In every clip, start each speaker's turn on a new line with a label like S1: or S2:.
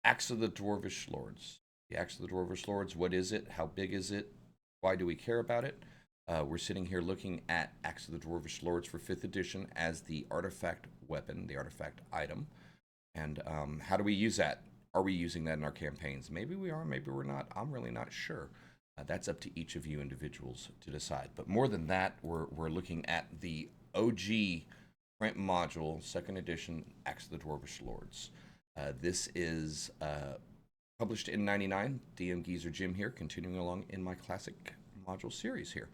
S1: Axe of the Dwarvish Lords. The Axe of the Dwarvish Lords, what is it? How big is it? Why do we care about it? We're sitting here looking at Axe of the Dwarvish Lords for 5th edition as the artifact weapon, the artifact item. And how do we use that? Are we using that in our campaigns? Maybe we are, maybe we're not. I'm really not sure. That's up to each of you individuals to decide. But more than that, we're looking at the OG print module, 2nd edition, Axe of the Dwarvish Lords. This is published in '99. DMGeezerjim here, continuing along in my classic module series here.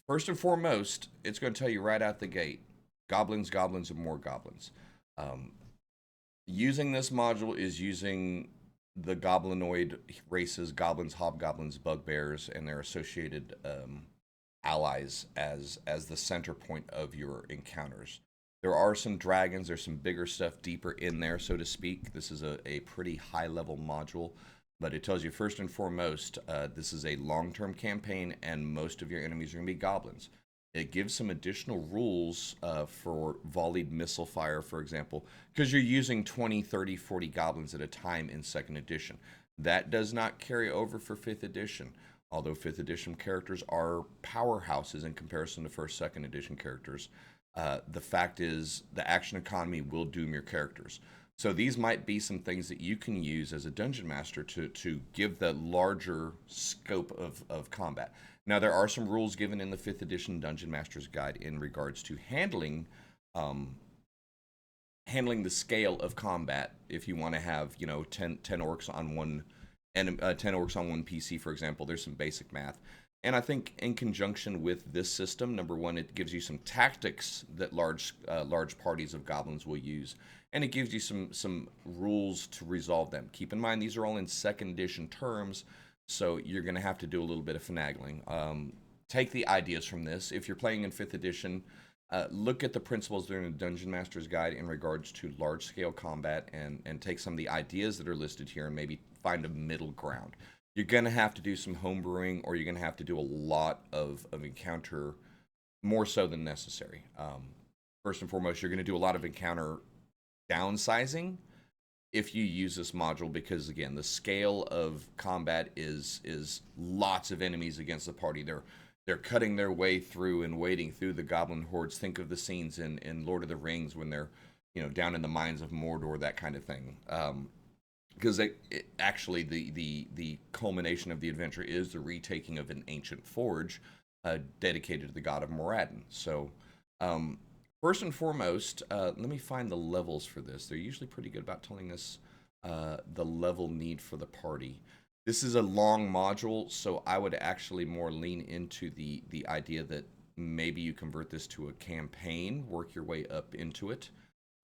S1: First and foremost, it's going to tell you right out the gate, goblins, goblins, and more goblins. Using this module is using the goblinoid races, goblins, hobgoblins, bugbears, and their associated allies as the center point of your encounters. There are some dragons, there's some bigger stuff deeper in there, so to speak. This is a pretty high-level module, but it tells you first and foremost, this is a long-term campaign, and most of your enemies are going to be goblins. It gives some additional rules for volleyed missile fire, for example, because you're using 20, 30, 40 goblins at a time in 2nd edition. That does not carry over for 5th edition, although 5th edition characters are powerhouses in comparison to 1st, 2nd edition characters. The fact is, the action economy will doom your characters. So these might be some things that you can use as a dungeon master to give the larger scope of combat. Now, there are some rules given in the 5th edition Dungeon Master's Guide in regards to handling the scale of combat. If you want to have, 10 orcs on one and 10 orcs on one PC, for example, there's some basic math. And I think in conjunction with this system, number one, it gives you some tactics that large parties of goblins will use, and it gives you some rules to resolve them. Keep in mind, these are all in 2nd edition terms, so you're going to have to do a little bit of finagling. Take the ideas from this. If you're playing in 5th edition, look at the principles that are in the Dungeon Master's Guide in regards to large-scale combat, and take some of the ideas that are listed here and maybe find a middle ground. You're going to have to do some homebrewing, or you're going to have to do a lot of encounter, more so than necessary. First and foremost, you're going to do a lot of encounter downsizing if you use this module, because again, the scale of combat is lots of enemies against the party. They're cutting their way through and wading through the goblin hordes. Think of the scenes in Lord of the Rings when they're down in the mines of Mordor, that kind of thing. Because actually the culmination of the adventure is the retaking of an ancient forge dedicated to the god of Moradin. So first and foremost, let me find the levels for this. They're usually pretty good about telling us the level need for the party. This is a long module, so I would actually more lean into the idea that maybe you convert this to a campaign, work your way up into it.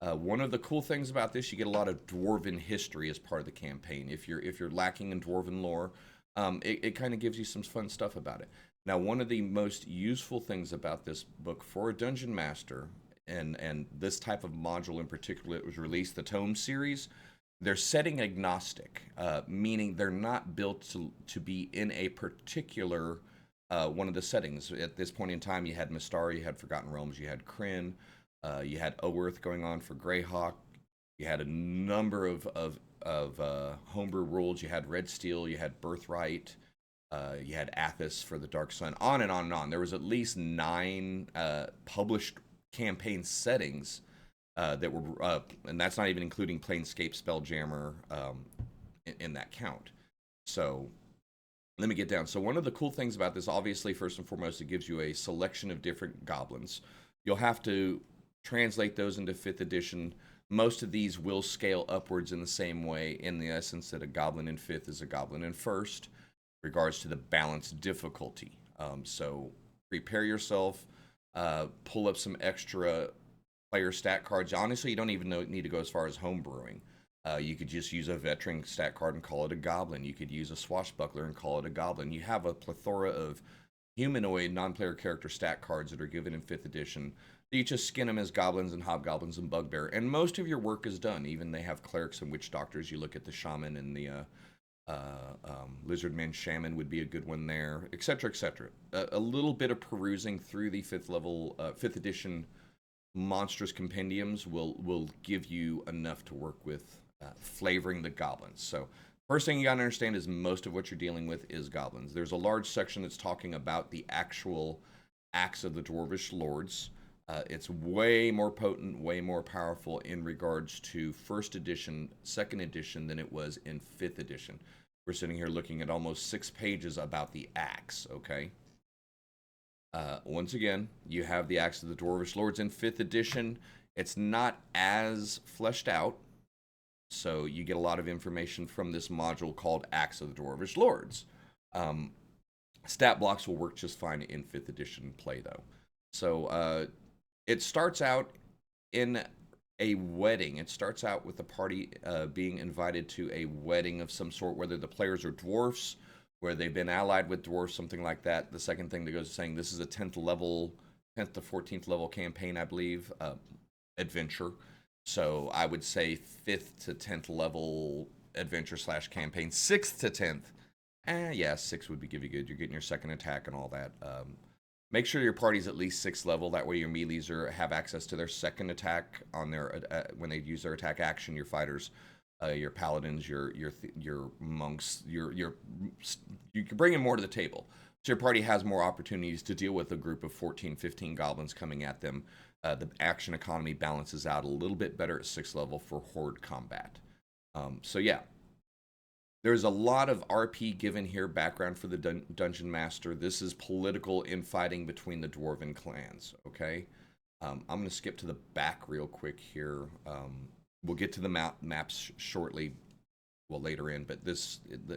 S1: One of the cool things about this, you get a lot of dwarven history as part of the campaign. If you're lacking in dwarven lore, it kind of gives you some fun stuff about it. Now, one of the most useful things about this book for a dungeon master, and this type of module in particular, it was released, the Tome series, they're setting agnostic, meaning they're not built to be in a particular one of the settings. At this point in time, you had Mystara, you had Forgotten Realms, you had Krynn, you had Oerth going on for Greyhawk. You had a number of homebrew rules. You had Red Steel. You had Birthright. You had Athos for the Dark Sun. On and on and on. There was at least 9 published campaign settings that were, and that's not even including Planescape, Spelljammer in that count. So let me get down. So one of the cool things about this, obviously, first and foremost, it gives you a selection of different goblins. You'll have to translate those into 5th edition. Most of these will scale upwards in the same way, in the essence that a goblin in 5th is a goblin in 1st, regards to the balanced difficulty. So prepare yourself, pull up some extra player stat cards. Honestly, you don't even need to go as far as homebrewing. You could just use a veteran stat card and call it a goblin. You could use a swashbuckler and call it a goblin. You have a plethora of humanoid non-player character stat cards that are given in 5th edition. You just skin them as goblins and hobgoblins and bugbear, and most of your work is done. Even they have clerics and witch doctors. You look at the shaman, and the lizardman shaman would be a good one there, etc., etc. A little bit of perusing through the 5th edition monstrous compendiums will give you enough to work with flavoring the goblins. So first thing you got to understand is most of what you're dealing with is goblins. There's a large section that's talking about the actual acts of the Dwarvish Lords. It's way more potent, way more powerful in regards to first edition, second edition than it was in fifth edition. We're sitting here looking at almost 6 pages about the axe, okay? Once again, you have the axe of the Dwarvish Lords in fifth edition. It's not as fleshed out, so you get a lot of information from this module called Axe of the Dwarvish Lords. Stat blocks will work just fine in 5th edition play, though. So it starts out in a wedding. It starts out with the party being invited to a wedding of some sort, whether the players are dwarfs, where they've been allied with dwarfs, something like that. The second thing that goes is saying this is a 10th to 14th level campaign, I believe, adventure. So I would say 5th to 10th level adventure / campaign. 6th to 10th. Yeah, 6 would be give you good. You're getting your second attack and all that. Make sure your party's at least 6th level. That way your melees have access to their second attack on their when they use their attack action. Your fighters, your paladins, your monks, you can bring in more to the table. So your party has more opportunities to deal with a group of 14, 15 goblins coming at them. The action economy balances out a little bit better at 6th level for horde combat. So yeah, there's a lot of RP given here, background for the Dungeon Master. This is political infighting between the Dwarven clans, okay? I'm going to skip to the back real quick here. We'll get to the maps shortly, well, later in, but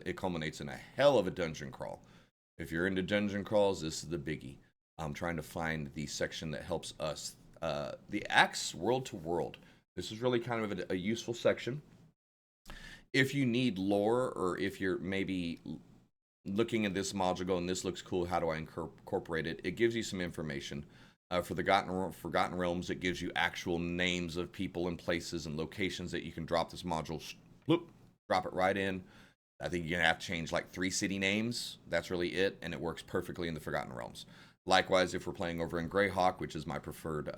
S1: it culminates in a hell of a dungeon crawl. If you're into dungeon crawls, this is the biggie. I'm trying to find the section that helps us. The Axe World to World. This is really kind of a useful section. If you need lore, or if you're maybe looking at this module going, this looks cool, how do I incorporate it? It gives you some information. For the Forgotten Realms, it gives you actual names of people and places and locations that you can drop this module, drop it right in. I think you're going to have to change like 3 city names. That's really it, and it works perfectly in the Forgotten Realms. Likewise, if we're playing over in Greyhawk, which is my preferred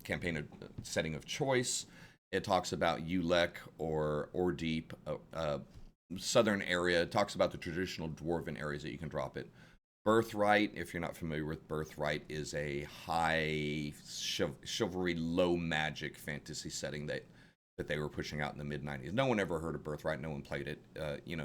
S1: campaign setting of choice, it talks about Ulek or Deep, southern area. It talks about the traditional dwarven areas that you can drop it. Birthright, if you're not familiar with Birthright, is a high chivalry, low magic fantasy setting that they were pushing out in the mid-90s. No one ever heard of Birthright. No one played it.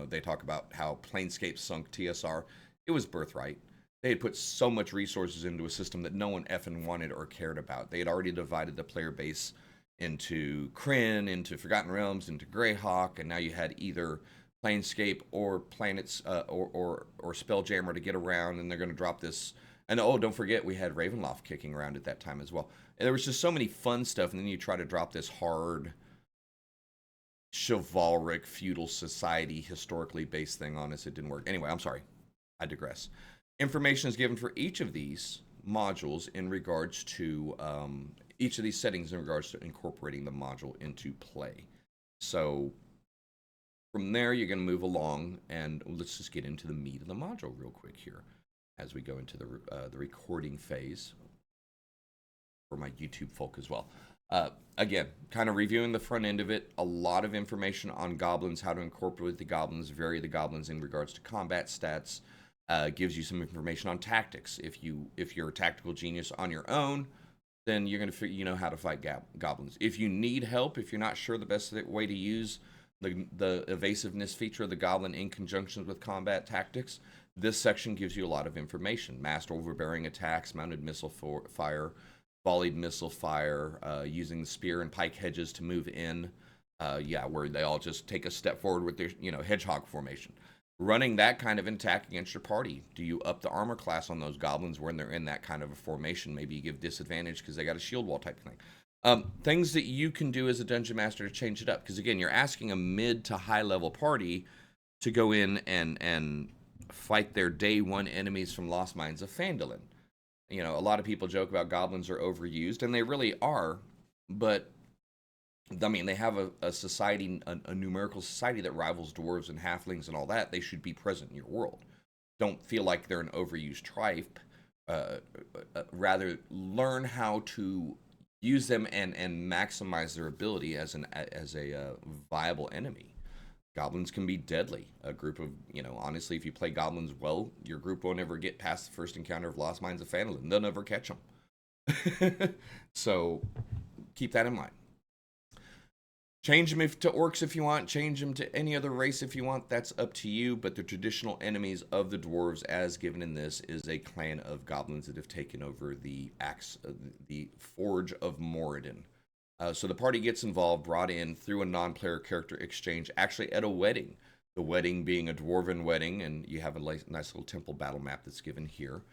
S1: They talk about how Planescape sunk TSR. It was Birthright. They had put so much resources into a system that no one effing wanted or cared about. They had already divided the player base into Kryn, into Forgotten Realms, into Greyhawk, and now you had either Planescape or Planets or Spelljammer to get around, and they're going to drop this. And oh, don't forget, we had Ravenloft kicking around at that time as well. And there was just so many fun stuff, and then you try to drop this hard, chivalric, feudal society, historically based thing on us. It didn't work. Anyway, I'm sorry. I digress. Information is given for each of these modules in regards to each of these settings in regards to incorporating the module into play. So from there, you're going to move along, and let's just get into the meat of the module real quick here as we go into the recording phase for my YouTube folk as well. Again, kind of reviewing the front end of it, a lot of information on goblins, how to incorporate the goblins, vary the goblins in regards to combat stats, gives you some information on tactics. If you're a tactical genius on your own, then you're going to figure how to fight goblins. If you need help, if you're not sure the best way to use the evasiveness feature of the goblin in conjunction with combat tactics, this section gives you a lot of information. Massed overbearing attacks, mounted missile fire, volleyed missile fire, using the spear and pike hedges to move in, where they all just take a step forward with their hedgehog formation. Running that kind of an attack against your party. Do you up the armor class on those goblins when they're in that kind of a formation? Maybe you give disadvantage because they got a shield wall type of thing. Things that you can do as a dungeon master to change it up. Because again, you're asking a mid to high level party to go in and fight their day one enemies from Lost Mines of Phandalin. A lot of people joke about goblins are overused, and they really are. But I mean, they have a society, a numerical society that rivals dwarves and halflings and all that. They should be present in your world. Don't feel like they're an overused tribe. Rather, learn how to use them and maximize their ability as a viable enemy. Goblins can be deadly. A group of, honestly, if you play goblins well, your group won't ever get past the first encounter of Lost Mines of Phandalin. They'll never catch them. So keep that in mind. Change them to orcs if you want. Change them to any other race if you want. That's up to you. But the traditional enemies of the dwarves, as given in this, is a clan of goblins that have taken over the the Forge of Moradin. So the party gets involved, brought in through a non-player character exchange, actually at a wedding. The wedding being a dwarven wedding, and you have a nice little temple battle map that's given here.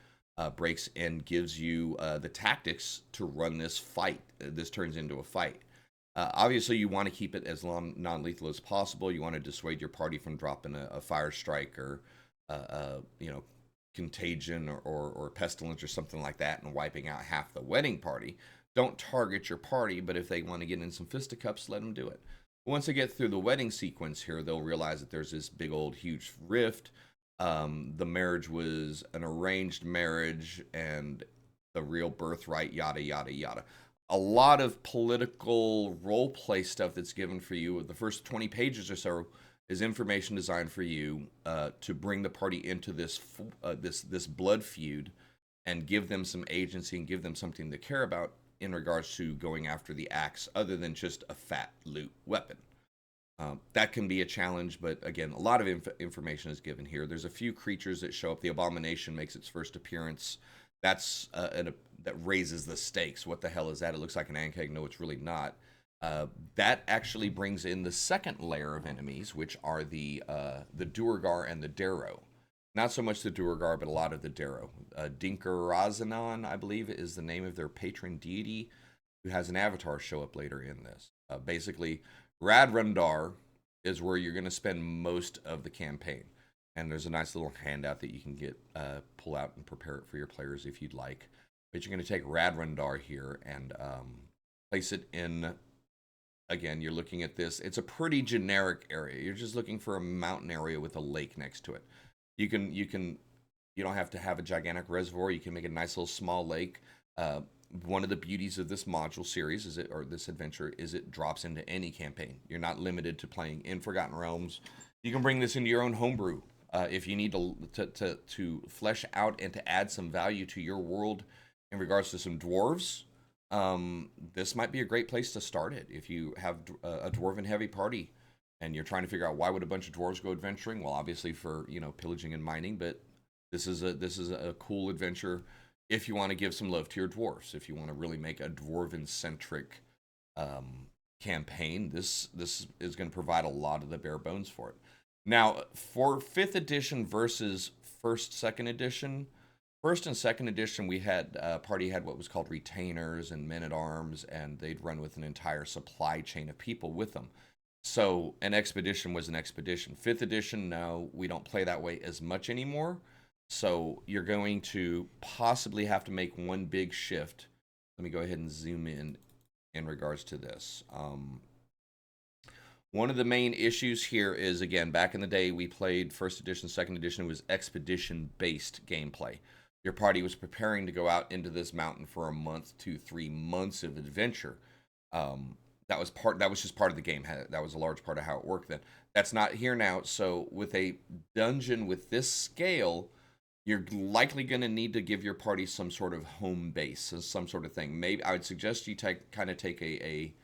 S1: Breaks and gives you the tactics to run this fight. This turns into a fight. Obviously, you want to keep it as non-lethal as possible. You want to dissuade your party from dropping a fire strike or, contagion or pestilence or something like that and wiping out half the wedding party. Don't target your party, but if they want to get in some fisticuffs, let them do it. Once they get through the wedding sequence here, they'll realize that there's this big old huge rift. The marriage was an arranged marriage and the real birthright, yada, yada, yada. A lot of political role play stuff that's given for you. The first 20 pages or so is information designed for you to bring the party into this blood feud and give them some agency and give them something to care about in regards to going after the axe, other than just a fat loot weapon. That can be a challenge, but again, a lot of information is given here. There's a few creatures that show up. The Abomination makes its first appearance. That raises the stakes. What the hell is that? It looks like an Ankeg. No, it's really not. That actually brings in the second layer of enemies, which are the Duergar and the Darrow. Not so much the Duergar, but a lot of the Darrow. Dinkarazanon, I believe, is the name of their patron deity, who has an avatar show up later in this. Basically, Radrundar is where you're going to spend most of the campaign. And there's a nice little handout that you can get, pull out and prepare it for your players if you'd like. But you're going to take Radrundar here and place it in. Again, you're looking at this. It's a pretty generic area. You're just looking for a mountain area with a lake next to it. You don't have to have a gigantic reservoir. You can make a nice little small lake. One of the beauties of this module series this adventure is it drops into any campaign. You're not limited to playing in Forgotten Realms. You can bring this into your own homebrew. If you need to flesh out and to add some value to your world in regards to some dwarves, this might be a great place to start it. If you have a dwarven heavy party and you're trying to figure out why would a bunch of dwarves go adventuring, well, obviously for pillaging and mining, but this is a cool adventure if you want to give some love to your dwarves. If you want to really make a dwarven centric campaign, this is going to provide a lot of the bare bones for it. Now, for 5th edition versus 2nd edition, 1st and 2nd edition, we had party had what was called retainers and men-at-arms, and they'd run with an entire supply chain of people with them. So an expedition was an expedition. 5th edition, no, we don't play that way as much anymore. So you're going to possibly have to make one big shift. Let me go ahead and zoom in regards to this. One of the main issues here is, again, back in the day, we played 1st edition, 2nd edition. It was expedition-based gameplay. Your party was preparing to go out into this mountain for a month to 3 months of adventure. That was just part of the game. That was a large part of how it worked then. That's not here now. So with a dungeon with this scale, you're likely going to need to give your party some sort of home base, some sort of thing. Maybe I would suggest you take a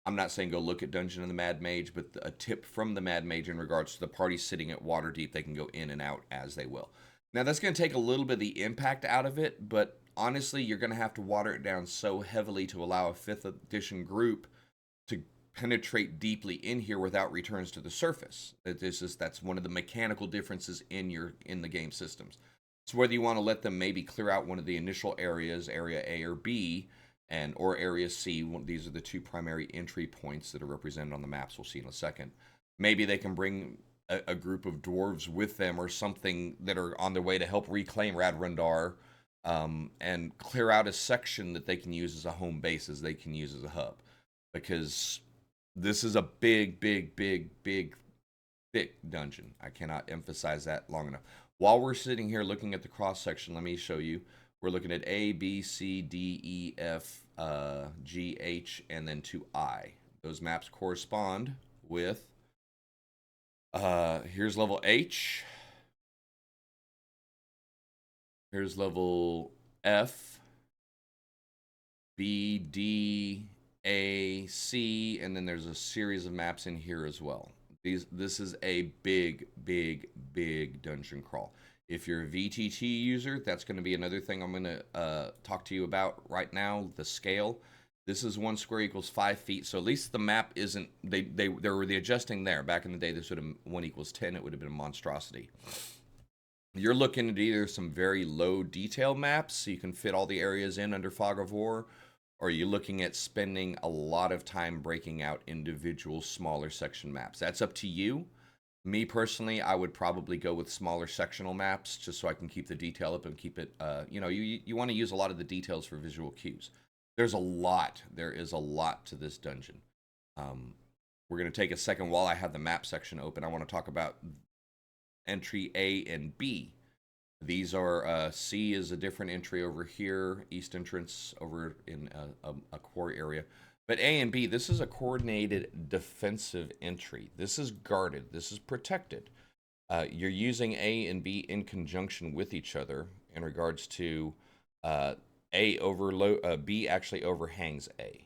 S1: I'm not saying go look at Dungeon of the Mad Mage, but a tip from the Mad Mage in regards to the party sitting at Waterdeep. They can go in and out as they will. Now, that's going to take a little bit of the impact out of it, but honestly, you're going to have to water it down so heavily to allow a 5th edition group to penetrate deeply in here without returns to the surface. That's one of the mechanical differences in the game systems. So whether you want to let them maybe clear out one of the initial areas, Area A or B, or Area C, these are the two primary entry points that are represented on the maps we'll see in a second. Maybe they can bring a group of dwarves with them or something that are on their way to help reclaim Radrundar, and clear out a section that they can use as a home base, as they can use as a hub. Because this is a big, big, big, big, thick dungeon. I cannot emphasize that long enough. While we're sitting here looking at the cross section, let me show you. We're looking at A, B, C, D, E, F, G, H, and then to I. Those maps correspond with, here's level H, here's level F, B, D, A, C, and then there's a series of maps in here as well. This is a big, big, big dungeon crawl. If you're a VTT user, that's going to be another thing I'm going to talk to you about right now, the scale. This is 1 square equals 5 feet, so at least the map isn't, they were the adjusting there. Back in the day, this would have 1 equals 10, it would have been a monstrosity. You're looking at either some very low detail maps, so you can fit all the areas in under Fog of War, or you're looking at spending a lot of time breaking out individual smaller section maps. That's up to you. Me personally, I would probably go with smaller sectional maps just so I can keep the detail up and keep it, you want to use a lot of the details for visual cues. There is a lot to this dungeon. We're going to take a second while I have the map section open. I want to talk about entry A and B. These are, C is a different entry over here, east entrance over in a quarry area. But A and B, this is a coordinated defensive entry. This is guarded. This is protected. You're using A and B in conjunction with each other in regards to B actually overhangs A.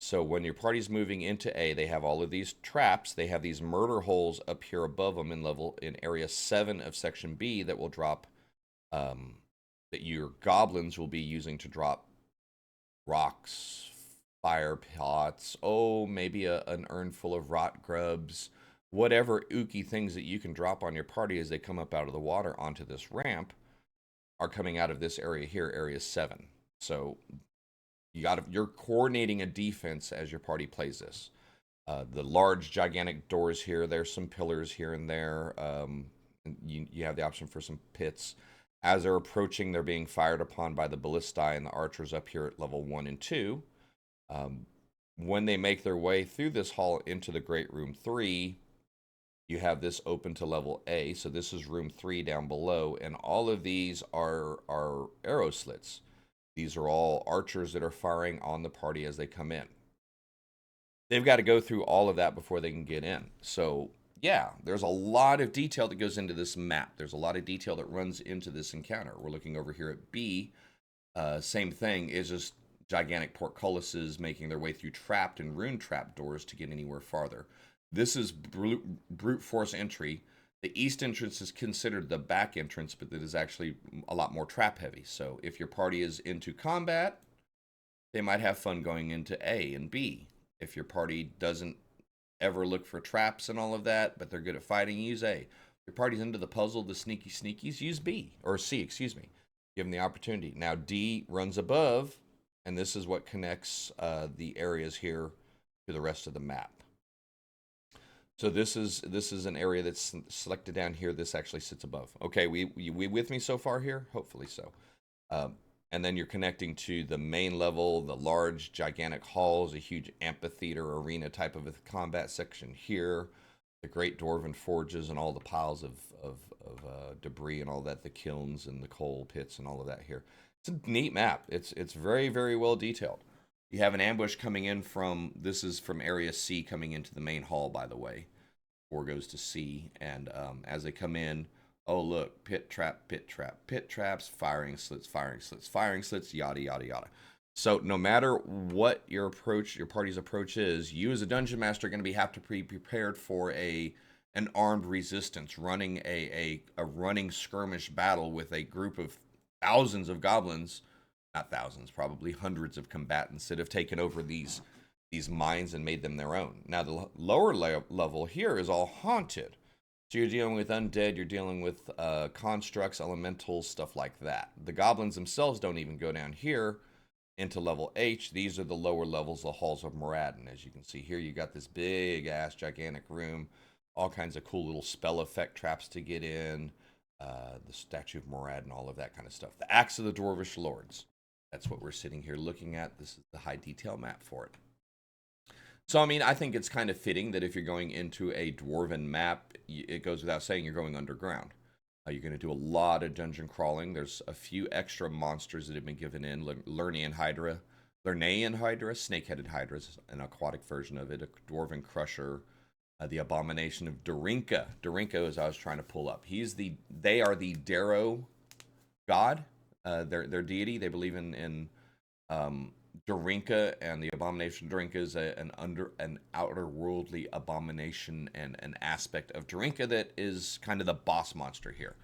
S1: So when your party's moving into A, they have all of these traps. They have these murder holes up here above them in area 7 of section B that will drop, that your goblins will be using to drop rocks, fire pots, maybe an urn full of rot grubs, whatever ooky things that you can drop on your party as they come up out of the water onto this ramp are coming out of this area here, area 7. So you're coordinating a defense as your party plays this. The large, gigantic doors here, there's some pillars here and there. You have the option for some pits. As they're approaching, they're being fired upon by the ballistae and the archers up here at level 1 and 2. When they make their way through this hall into the Great Room 3, you have this open to level A. So this is room 3 down below, and all of these are arrow slits. These are all archers that are firing on the party as they come in. They've got to go through all of that before they can get in. So yeah, there's a lot of detail that goes into this map. There's a lot of detail that runs into this encounter. We're looking over here at B. Same thing, is just gigantic portcullises making their way through trapped and rune trap doors to get anywhere farther. This is brute force entry. The east entrance is considered the back entrance, but it is actually a lot more trap heavy. So if your party is into combat, they might have fun going into A and B. If your party doesn't ever look for traps and all of that, but they're good at fighting, use A. If your party's into the puzzle, the sneaky sneakies, use B, or C, excuse me. Give them the opportunity. Now D runs above, and this is what connects the areas here to the rest of the map. So this is an area that's selected down here. This actually sits above. Okay, we with me so far here? Hopefully so. And then you're connecting to the main level, the large, gigantic halls, a huge amphitheater arena type of a combat section here, the great dwarven forges and all the piles of debris and all that, the kilns and the coal pits and all of that here. It's a neat map. It's very, very well detailed. You have an ambush coming in this is from area C coming into the main hall, by the way. 4 goes to C, and as they come in, oh look, pit trap, pit trap, pit traps, firing slits, firing slits, firing slits, yada, yada, yada. So no matter what your party's approach is, you as a dungeon master are going to have to be prepared for an armed resistance, running a running skirmish battle with a group of thousands of goblins, not thousands, probably hundreds of combatants that have taken over these mines and made them their own. Now the lower level here is all haunted. So you're dealing with undead, you're dealing with constructs, elementals, stuff like that. The goblins themselves don't even go down here into level H. These are the lower levels, the halls of Moradin. As you can see here, you got this big ass gigantic room, all kinds of cool little spell effect traps to get in, the statue of Moradin, all of that kind of stuff. The Axe of the Dwarvish Lords. That's what we're sitting here looking at. This is the high detail map for it. So, I mean, I think it's kind of fitting that if you're going into a dwarven map, it goes without saying you're going underground. You're going to do a lot of dungeon crawling. There's a few extra monsters that have been given in. Lernian Hydra Lernaean Hydra, snake-headed Hydra, an aquatic version of it, a Dwarven Crusher, the Abomination of Dorinka. Dorinka, as I was trying to pull up, they are the Darrow god, their deity. They believe in Dorinka, and the Abomination of Dorinka is an outer worldly abomination and an aspect of Dorinka that is kind of the boss monster here.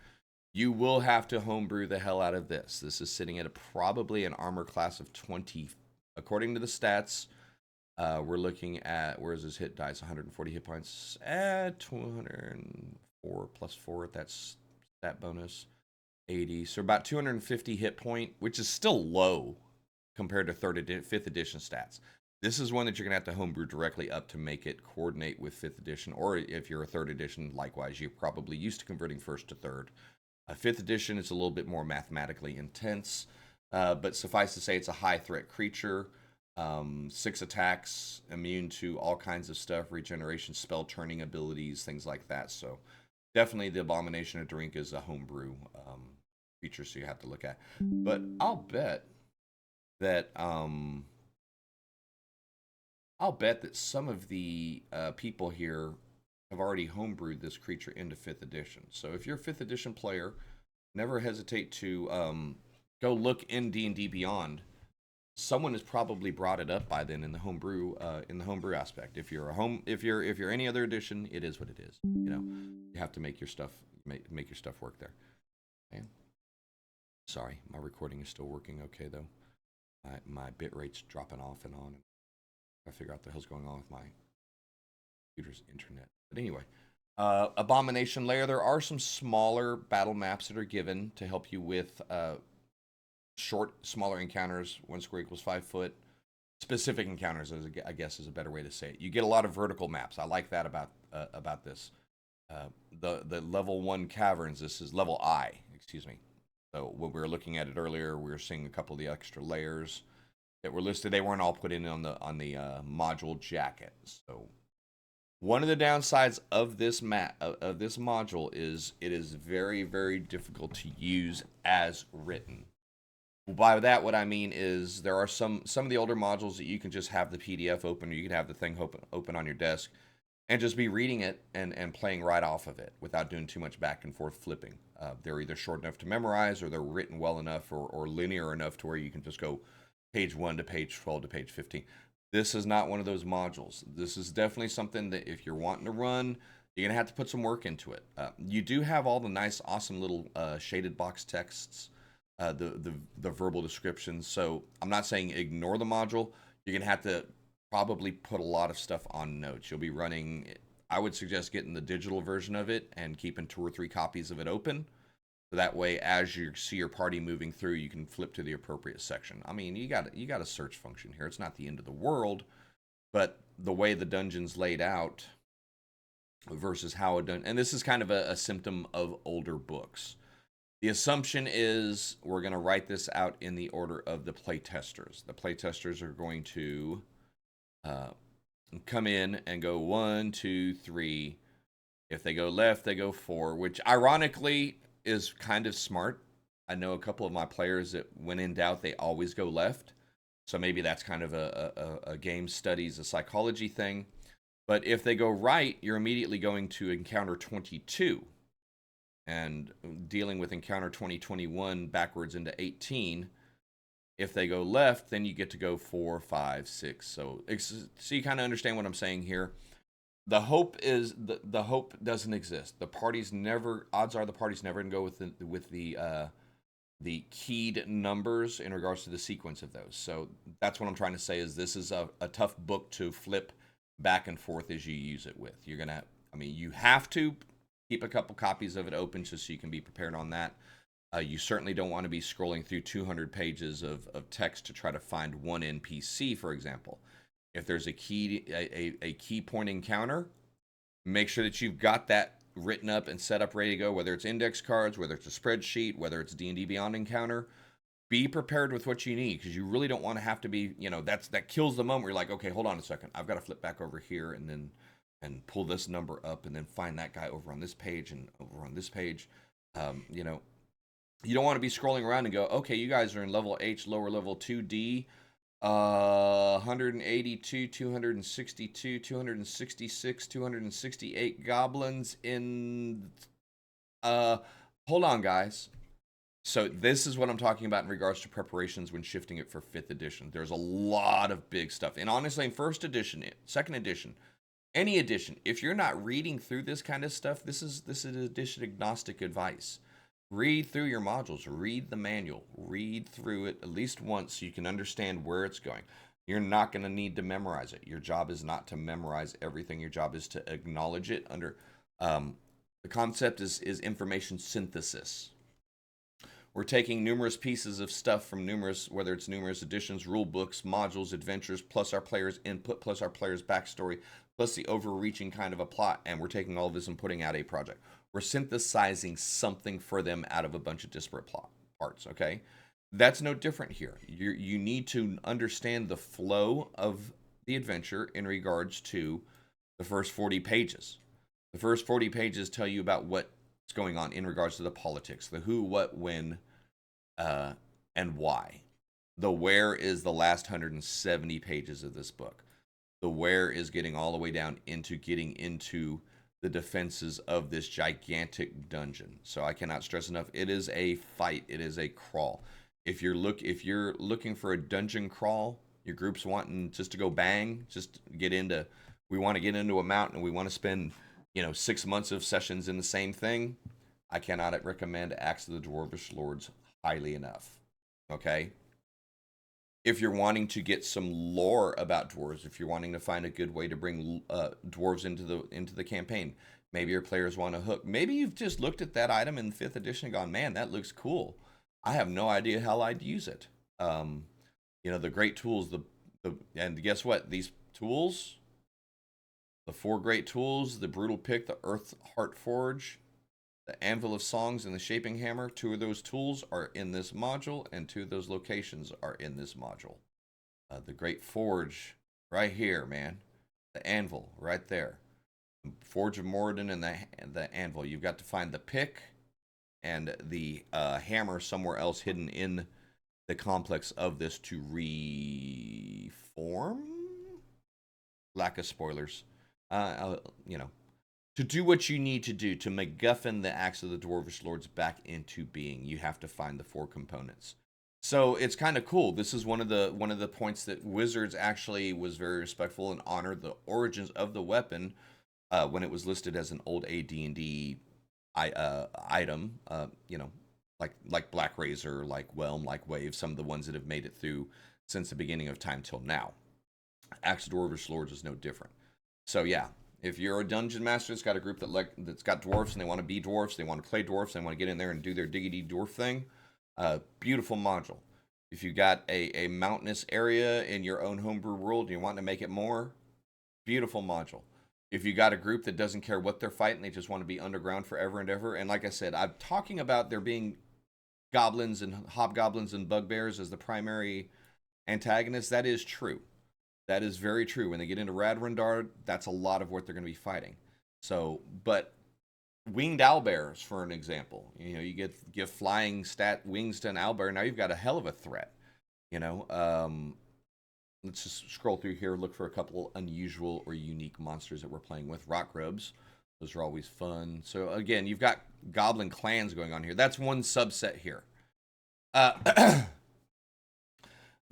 S1: You will have to homebrew the hell out of this. This is sitting at probably an armor class of 20, according to the stats. We're looking at, where's his hit dice? 140 hit points at 204 plus 4. That's stat bonus. 80. So about 250 hit point, which is still low compared to 5th edition stats. This is one that you're going to have to homebrew directly up to make it coordinate with 5th edition. Or if you're a 3rd edition, likewise, you're probably used to converting 1st to 3rd. 5th edition is a little bit more mathematically intense, but suffice to say it's a high threat creature. 6 attacks, immune to all kinds of stuff, regeneration, spell turning abilities, things like that. So definitely the Abomination of Dorinka is a homebrew feature, so you have to look at. But I'll bet that some of the people here have already homebrewed this creature into 5th edition. So if you're a 5th edition player, never hesitate to go look in D&D Beyond. Someone has probably brought it up by then in the homebrew aspect. If you're any other edition, it is what it is. You know, you have to make your stuff work there. Okay. Sorry, my recording is still working okay though. My bit rate's dropping off and on. I figure out what the hell's going on with my computer's internet. But anyway, Abomination Lair. There are some smaller battle maps that are given to help you with smaller encounters. 1 square equals 5 foot. Specific encounters, I guess, is a better way to say it. You get a lot of vertical maps. I like that about this. The level 1 caverns. This is level I. Excuse me. So when we were looking at it earlier, we were seeing a couple of the extra layers that were listed. They weren't all put in on the module jacket. So one of the downsides of this module is it is very, very difficult to use as written. By that, what I mean is there are some of the older modules that you can just have the PDF open, or you can have the thing open on your desk and just be reading it and playing right off of it without doing too much back and forth flipping. They're either short enough to memorize, or they're written well enough or linear enough to where you can just go page 1 to page 12 to page 15. This is not one of those modules. This is definitely something that if you're wanting to run, you're going to have to put some work into it. You do have all the nice, awesome little shaded box texts, the verbal descriptions. So I'm not saying ignore the module. You're going to have to probably put a lot of stuff on notes. You'll be running, I would suggest getting the digital version of it and keeping 2 or 3 copies of it open. So that way, as you see your party moving through, you can flip to the appropriate section. I mean, you got a search function here. It's not the end of the world, but the way the dungeon's laid out versus how it done, and this is kind of a symptom of older books. The assumption is we're going to write this out in the order of the playtesters. The playtesters are going to come in and go 1, 2, 3. If they go left, they go 4, which ironically is kind of smart. I know a couple of my players that, when in doubt, they always go left. So maybe that's kind of a game studies, a psychology thing. But if they go right, you're immediately going to encounter 22. And dealing with encounter 2021 backwards into 18. If they go left, then you get to go 4, 5, 6. So you kind of understand what I'm saying here. The hope is the hope doesn't exist. The parties never. Odds are the parties never gonna go with the keyed numbers in regards to the sequence of those. So that's what I'm trying to say. Is this is a tough book to flip back and forth as you use it with. You're gonna. I mean, you have to keep a couple copies of it open just so you can be prepared on that. You certainly don't want to be scrolling through 200 pages of text to try to find one NPC, for example. If there's a key point encounter, make sure that you've got that written up and set up ready to go, whether it's index cards, whether it's a spreadsheet, whether it's D&D Beyond encounter. Be prepared with what you need, because you really don't want to have to be, that kills the moment where you're like, okay, hold on a second. I've got to flip back over here and pull this number up and then find that guy over on this page and over on this page. You don't want to be scrolling around and go, okay, you guys are in level H, lower level 2D. 182, 262, 266, 268 goblins in hold on, guys. So this is what I'm talking about in regards to preparations when shifting it for 5th edition. There's a lot of big stuff. And honestly, in 1st edition, 2nd edition, any edition, if you're not reading through this kind of stuff, this is edition agnostic advice. Read through your modules, read the manual, read through it at least once so you can understand where it's going. You're not going to need to memorize it. Your job is not to memorize everything. Your job is to acknowledge it under the concept is information synthesis. We're taking numerous pieces of stuff from whether it's numerous editions, rule books, modules, adventures, plus our players' input, plus our players' backstory, plus the overreaching kind of a plot, and we're taking all of this and putting out a project. We're synthesizing something for them out of a bunch of disparate plot parts, okay? That's no different here. You need to understand the flow of the adventure in regards to the first 40 pages. The first 40 pages tell you about what's going on in regards to the politics, the who, what, when, and why. The where is the last 170 pages of this book. The where is getting all the way down into getting into the defenses of this gigantic dungeon. So I cannot stress enough, it is a fight, it is a crawl. If you're looking for a dungeon crawl, your group's wanting just to go bang, we want to get into a mountain and we want to spend 6 months of sessions in the same thing, I cannot recommend Axe of the Dwarvish Lords highly enough. Okay? If you're wanting to get some lore about dwarves, if you're wanting to find a good way to bring dwarves into the campaign, maybe your players want a hook. Maybe you've just looked at that item in 5th edition and gone, man, that looks cool. I have no idea how I'd use it. The great tools, and guess what? These tools, the 4 great tools, the Brutal Pick, the Earth Heart Forge, the Anvil of Songs, and the Shaping Hammer, 2 of those tools are in this module, and 2 of those locations are in this module. The Great Forge, right here, man. The Anvil, right there. Forge of Moradin and the Anvil. You've got to find the pick and the hammer somewhere else hidden in the complex of this to reform? Lack of spoilers. To do what you need to do to MacGuffin the Axe of the Dwarvish Lords back into being, you have to find the 4 components. So it's kind of cool. This is one of the points that Wizards actually was very respectful and honored the origins of the weapon when it was listed as an old AD&D item. Like Black Razor, like Whelm, like Wave, some of the ones that have made it through since the beginning of time till now. Axe of the Dwarvish Lords is no different. So yeah. If you're a dungeon master that's got a group that's got dwarfs and they want to be dwarfs, they want to play dwarfs, they want to get in there and do their diggity dwarf thing, beautiful module. If you got a mountainous area in your own homebrew world and you want to make it more, beautiful module. If you got a group that doesn't care what they're fighting, they just want to be underground forever and ever, and like I said, I'm talking about there being goblins and hobgoblins and bugbears as the primary antagonists, that is true. That is very true. When they get into Radrundar, that's a lot of what they're going to be fighting. So, but winged owlbears, for an example, you give flying stat wings to an owlbear. Now you've got a hell of a threat. Let's just scroll through here, look for a couple unusual or unique monsters that we're playing with. Rock grubs, those are always fun. So again, you've got goblin clans going on here. That's one subset here.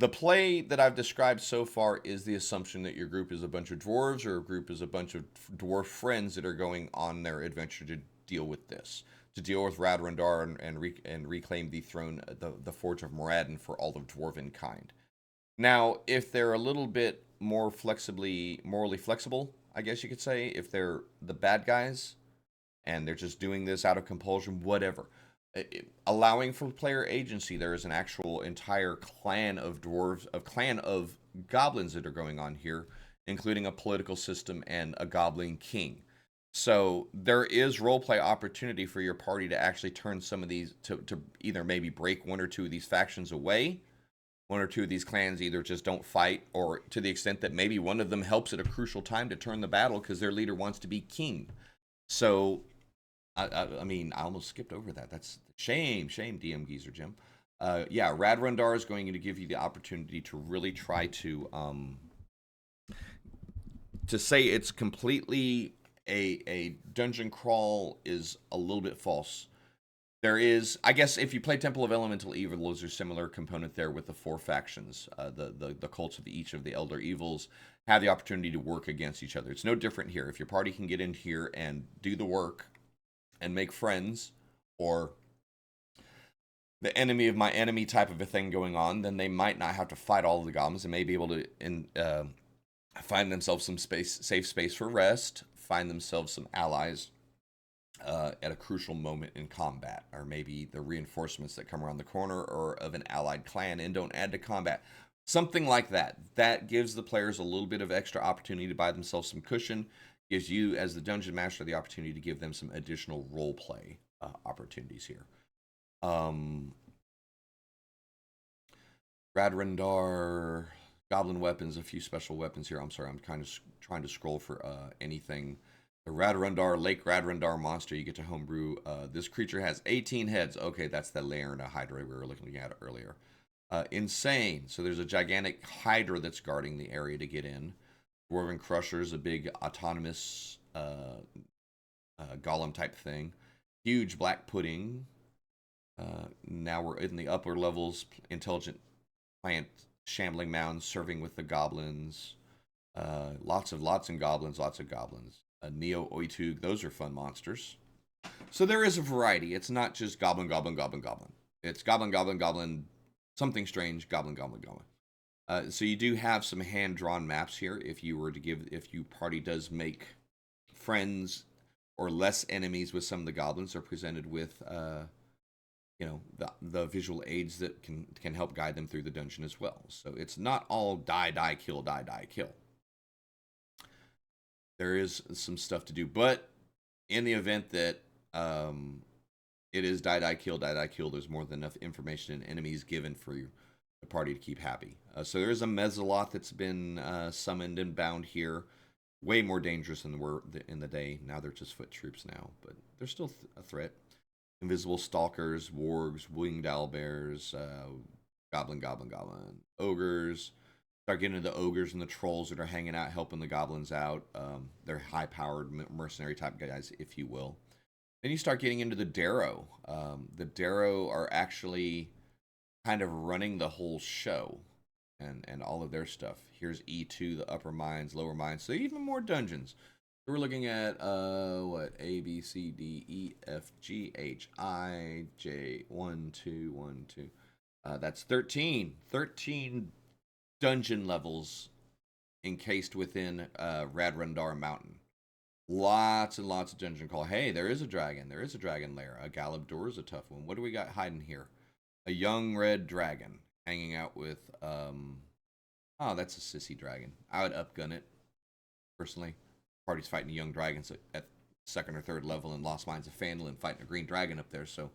S1: The play that I've described so far is the assumption that your group is a bunch of dwarves or a group is a bunch of dwarf friends that are going on their adventure to deal with this, to deal with Radrundar and reclaim the throne, the Forge of Moradin for all of dwarven kind. Now, if they're a little bit more morally flexible, I guess you could say, if they're the bad guys and they're just doing this out of compulsion, whatever. Allowing for player agency, there is an actual entire clan of dwarves, a clan of goblins that are going on here, including a political system and a goblin king. So there is roleplay opportunity for your party to actually turn some of these, to either maybe break 1 or 2 of these factions away. 1 or 2 of these clans either just don't fight, or to the extent that maybe one of them helps at a crucial time to turn the battle because their leader wants to be king. So I mean, I almost skipped over that. That's shame, DMGeezerjim. Yeah, Radrundar is going to give you the opportunity to really try to say it's completely a dungeon crawl is a little bit false. There is, I guess, if you play Temple of Elemental Evil, there's a similar component there with the four factions. The cults of each of the Elder Evils have the opportunity to work against each other. It's no different here. If your party can get in here and do the work and make friends, or the enemy of my enemy type of a thing going on, then they might not have to fight all of the goblins and may be able to find themselves some safe space for rest, find themselves some allies at a crucial moment in combat, or maybe the reinforcements that come around the corner or of an allied clan and don't add to combat. Something like that. That gives the players a little bit of extra opportunity to buy themselves some cushion, gives you, as the dungeon master, the opportunity to give them some additional role play opportunities here. Radrundar, goblin weapons, a few special weapons here. I'm sorry, I'm kind of trying to scroll for anything. The Radrundar, Lake Radrundar monster, you get to homebrew. This creature has 18 heads. Okay, that's the Laerna Hydra we were looking at earlier. Insane. So there's a gigantic Hydra that's guarding the area to get in. Dwarven Crusher's a big autonomous golem type thing. Huge black pudding. Now we're in the upper levels. Intelligent plant shambling mounds serving with the goblins. Lots of goblins. Neo Oitug, those are fun monsters. So there is a variety. It's not just goblin. It's goblin, something strange, goblin. So you do have some hand-drawn maps here. If your party does make friends or less enemies with some of the goblins, are presented with the visual aids that can help guide them through the dungeon as well. So it's not all die, kill. There is some stuff to do, but in the event that it is die, kill, there's more than enough information and enemies given for the party to keep happy. So there's a Mezzaloth that's been summoned and bound here. Way more dangerous than they were in the day. Now they're just foot troops now, but they're still a threat. Invisible Stalkers, Wargs, Winged Owlbears, Goblin, Ogres. Start getting into the ogres and the trolls that are hanging out, helping the goblins out. They're high-powered mercenary type guys, if you will. Then you start getting into the Darrow. The Darrow are actually kind of running the whole show and all of their stuff. Here's E2, the upper mines, lower mines, so even more dungeons. So we're looking at A, B, C, D, E, F, G, H, I, J, 1, 2, 1, 2. That's 13. 13 dungeon levels encased within Radrundar Mountain. Lots and lots of dungeon call. Hey, there is a dragon. There is a dragon lair. A Galabdor is a tough one. What do we got hiding here? A young red dragon hanging out with oh, that's a sissy dragon. I would upgun it personally. Party's fighting young dragons at second or third level in Lost Mines of Phandalin, fighting a green dragon up there. So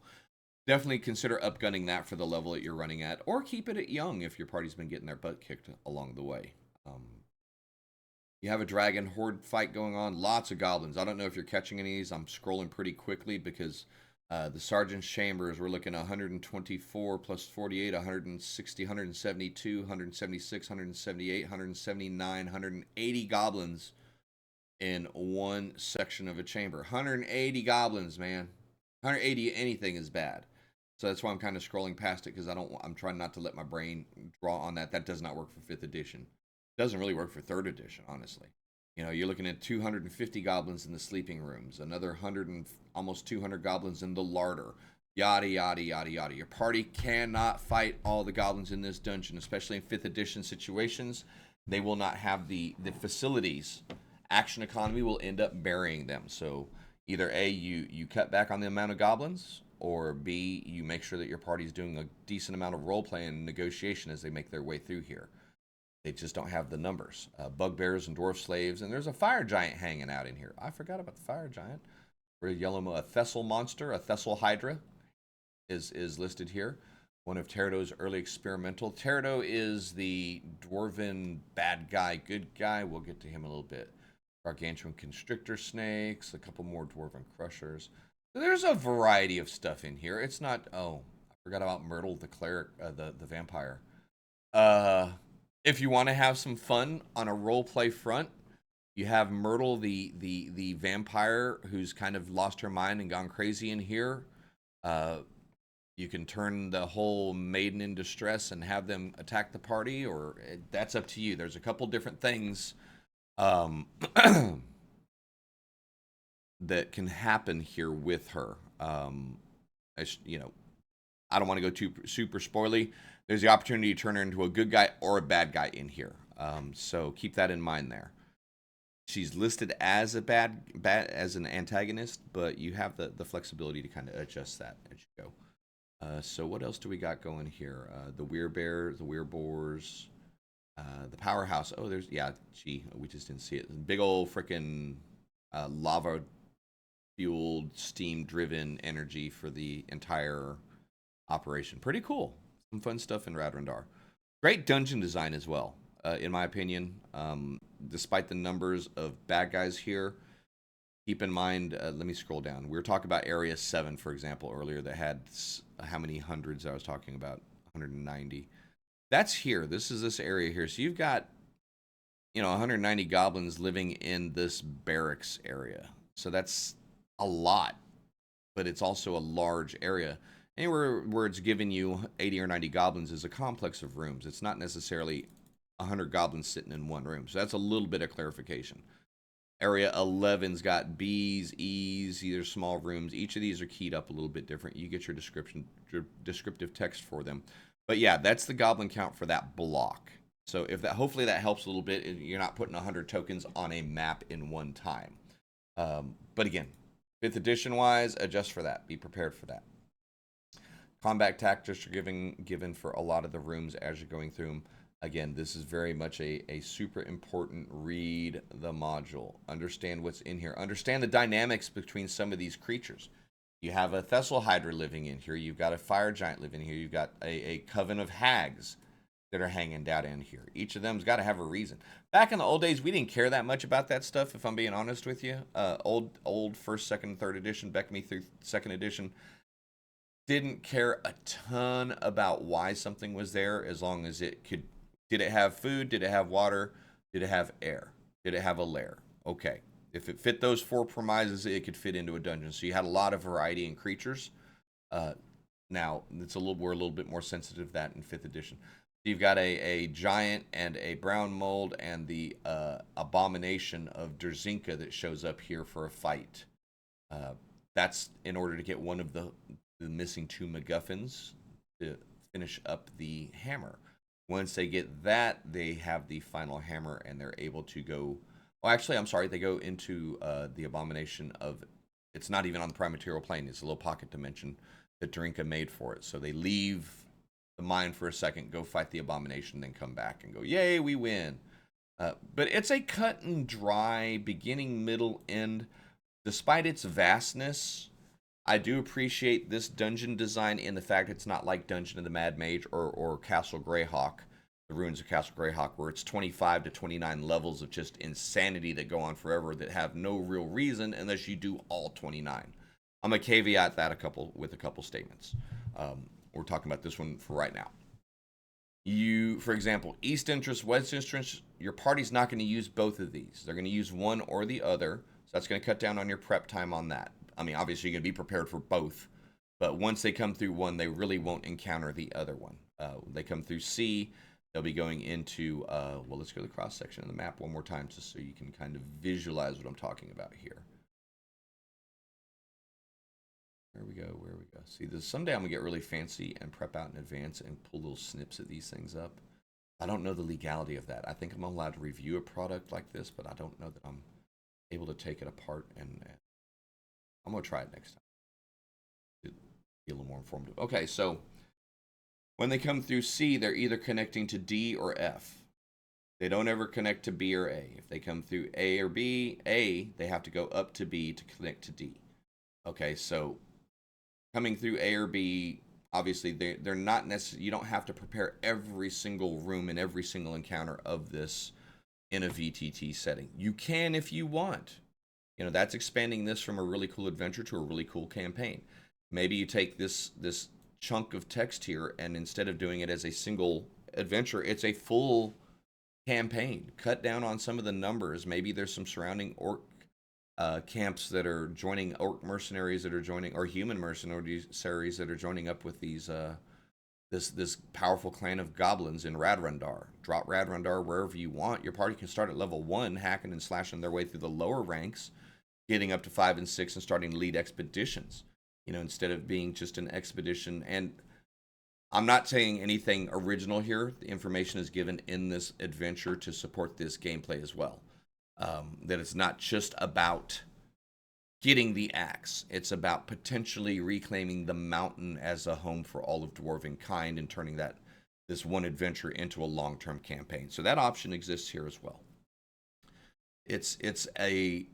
S1: definitely consider upgunning that for the level that you're running at, or keep it at young if your party's been getting their butt kicked along the way. You have a dragon horde fight going on, lots of goblins. I don't know if you're catching any of these. I'm scrolling pretty quickly because the Sergeant's Chambers, we're looking at 124 plus 48, 160, 172, 176, 178, 179, 180 goblins in one section of a chamber. 180 goblins, man. 180 anything is bad. So that's why I'm kind of scrolling past it, because I'm trying not to let my brain draw on that. That does not work for 5th edition. It doesn't really work for 3rd edition, honestly. You're looking at 250 goblins in the sleeping rooms, another 100 and almost 200 goblins in the larder. Yada, yada, yada, yada. Your party cannot fight all the goblins in this dungeon, especially in 5th edition situations. They will not have the facilities. Action economy will end up burying them. So either A, you cut back on the amount of goblins, or B, you make sure that your party's doing a decent amount of roleplay and negotiation as they make their way through here. They just don't have the numbers. Bugbears and dwarf slaves, and there's a fire giant hanging out in here. I forgot about the fire giant. A Thessal monster, a Thessal Hydra is listed here. One of Teredo's early experimental. Teredo is the dwarven bad guy, good guy. We'll get to him a little bit. Gargantuan constrictor snakes, a couple more dwarven crushers. So there's a variety of stuff in here. It's not, oh, I Forgot about Myrtle, the cleric, the vampire. Uh, if you want to have some fun on a role play front, you have Myrtle, the vampire who's kind of lost her mind and gone crazy in here. Uh, you can turn the whole maiden in distress and have them attack the party, or that's up to you. There's a couple different things um, that can happen here with her. You know, I don't want to go too super spoily. There's the opportunity to turn her into a good guy or a bad guy in here. So keep that in mind there. She's listed as a bad as an antagonist, but you have the flexibility to kind of adjust that as you go. So what else do we got going here? The Werebear, the Wereboars, the Powerhouse. Oh, there's gee, we just didn't see it. Big old freaking lava fueled, steam driven energy for the entire operation. Pretty cool. Some fun stuff in Radrandar. Great dungeon design as well, in my opinion. Despite the numbers of bad guys here, keep in mind, let me scroll down. We were talking about Area 7, for example, earlier that had how many hundreds I was talking about? 190. That's here. This is this area here. So you've got, 190 goblins living in this barracks area. So that's a lot, but it's also a large area. Anywhere where it's giving you 80 or 90 goblins is a complex of rooms. It's not necessarily 100 goblins sitting in one room. So that's a little bit of clarification. Area 11's got B's, E's, these are small rooms. Each of these are keyed up a little bit different. You get your descriptive text for them. But yeah, that's the goblin count for that block. So if that, hopefully that helps a little bit. You're not putting 100 tokens on a map in one time. But again, 5th edition wise, adjust for that. Be prepared for that. Combat tactics are given for a lot of the rooms as you're going through them. Again, this is very much a super important read the module. Understand what's in here. Understand the dynamics between some of these creatures. You have a Thessal Hydra living in here. You've got a Fire Giant living here. You've got a Coven of Hags that are hanging out in here. Each of them's got to have a reason. Back in the old days, we didn't care that much about that stuff, if I'm being honest with you. Old 1st, 2nd, 3rd edition, Beckme through 2nd edition, didn't care a ton about why something was there as long as it could. Did it have food? Did it have water? Did it have air? Did it have a lair? Okay. If it fit those 4 premises, it could fit into a dungeon. So you had a lot of variety in creatures. Now, we're a little bit more sensitive to that in 5th edition. You've got a giant and a brown mold and the abomination of Derzinka that shows up here for a fight. That's in order to get one of the missing 2 MacGuffins to finish up the hammer. Once they get that, they have the final hammer and they're able to go. Oh, actually, I'm sorry. They go into the abomination of. It's not even on the prime material plane. It's a little pocket dimension that Drinka made for it. So they leave the mine for a second, go fight the abomination, then come back and go, yay, we win. But it's a cut and dry beginning, middle, end. Despite its vastness, I do appreciate this dungeon design in the fact it's not like Dungeon of the Mad Mage or Castle Greyhawk, the Ruins of Castle Greyhawk, where it's 25 to 29 levels of just insanity that go on forever that have no real reason unless you do all 29. I'm going to caveat that with a couple statements. We're talking about this one for right now. For example, East Entrance, West Entrance, your party's not going to use both of these. They're going to use one or the other, so that's going to cut down on your prep time on that. I mean, obviously, you're going to be prepared for both. But once they come through one, they really won't encounter the other one. They come through C, they'll be going into, well, let's go to the cross-section of the map one more time just so you can kind of visualize what I'm talking about here. Where we go. See, someday I'm going to get really fancy and prep out in advance and pull little snips of these things up. I don't know the legality of that. I think I'm allowed to review a product like this, but I don't know that I'm able to take it apart and I'm going to try it next time. It'll be a little more informative. Okay, so when they come through C, they're either connecting to D or F. They don't ever connect to B or A. If they come through A or B, they have to go up to B to connect to D. Okay, so coming through A or B, obviously they're not necessarily, you don't have to prepare every single room and every single encounter of this in a VTT setting. You can if you want. That's expanding this from a really cool adventure to a really cool campaign. Maybe you take this chunk of text here, and instead of doing it as a single adventure, it's a full campaign. Cut down on some of the numbers. Maybe there's some surrounding orc camps that are joining, orc mercenaries that are joining, or human mercenaries that are joining up with these this powerful clan of goblins in Radrundar. Drop Radrundar wherever you want. Your party can start at level 1, hacking and slashing their way through the lower ranks, getting up to 5 and 6 and starting to lead expeditions. Instead of being just an expedition. And I'm not saying anything original here. The information is given in this adventure to support this gameplay as well. That it's not just about getting the axe. It's about potentially reclaiming the mountain as a home for all of dwarven kind and turning this one adventure into a long-term campaign. So that option exists here as well. It's a,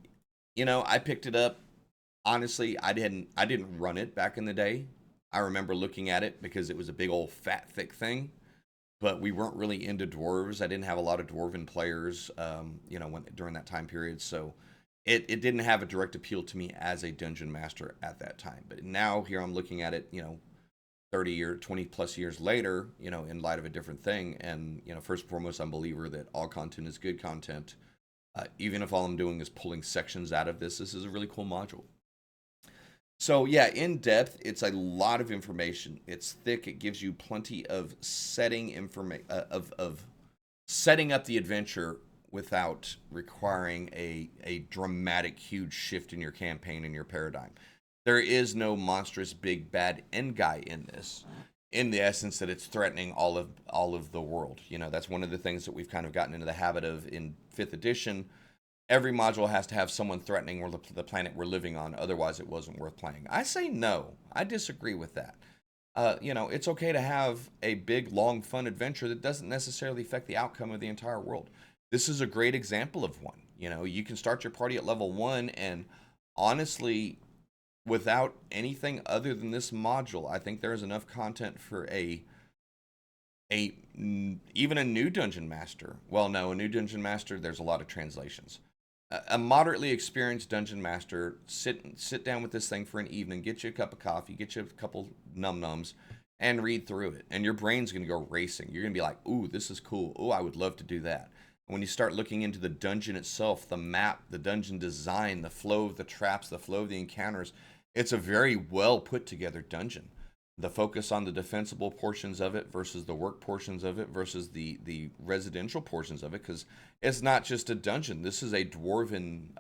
S1: I picked it up. Honestly, I didn't run it back in the day. I remember looking at it because it was a big old fat thick thing, but we weren't really into dwarves. I didn't have a lot of dwarven players, during that time period. So it didn't have a direct appeal to me as a dungeon master at that time. But now here I'm looking at it, 20 plus years later, in light of a different thing. And, first and foremost, I'm a believer that all content is good content. Even if all I'm doing is pulling sections out of this is a really cool module. So yeah, in depth, it's a lot of information. It's thick. It gives you plenty of setting of setting up the adventure without requiring a dramatic, huge shift in your campaign and your paradigm. There is no monstrous big bad end guy in this, in the essence that it's threatening all of the world. That's one of the things that we've kind of gotten into the habit of in 5th edition. Every module has to have someone threatening the planet we're living on, otherwise it wasn't worth playing. I say no. I disagree with that. It's okay to have a big, long, fun adventure that doesn't necessarily affect the outcome of the entire world. This is a great example of one. You can start your party at level 1, and honestly, without anything other than this module, I think there is enough content for even a new dungeon master. Well, no, a new dungeon master, there's a lot of translations. A moderately experienced dungeon master, sit down with this thing for an evening, get you a cup of coffee, get you a couple num-nums, and read through it. And your brain's going to go racing. You're going to be like, ooh, this is cool. Ooh, I would love to do that. And when you start looking into the dungeon itself, the map, the dungeon design, the flow of the traps, the flow of the encounters, it's a very well put together dungeon. The focus on the defensible portions of it versus the work portions of it versus the residential portions of it, because it's not just a dungeon. This is a dwarven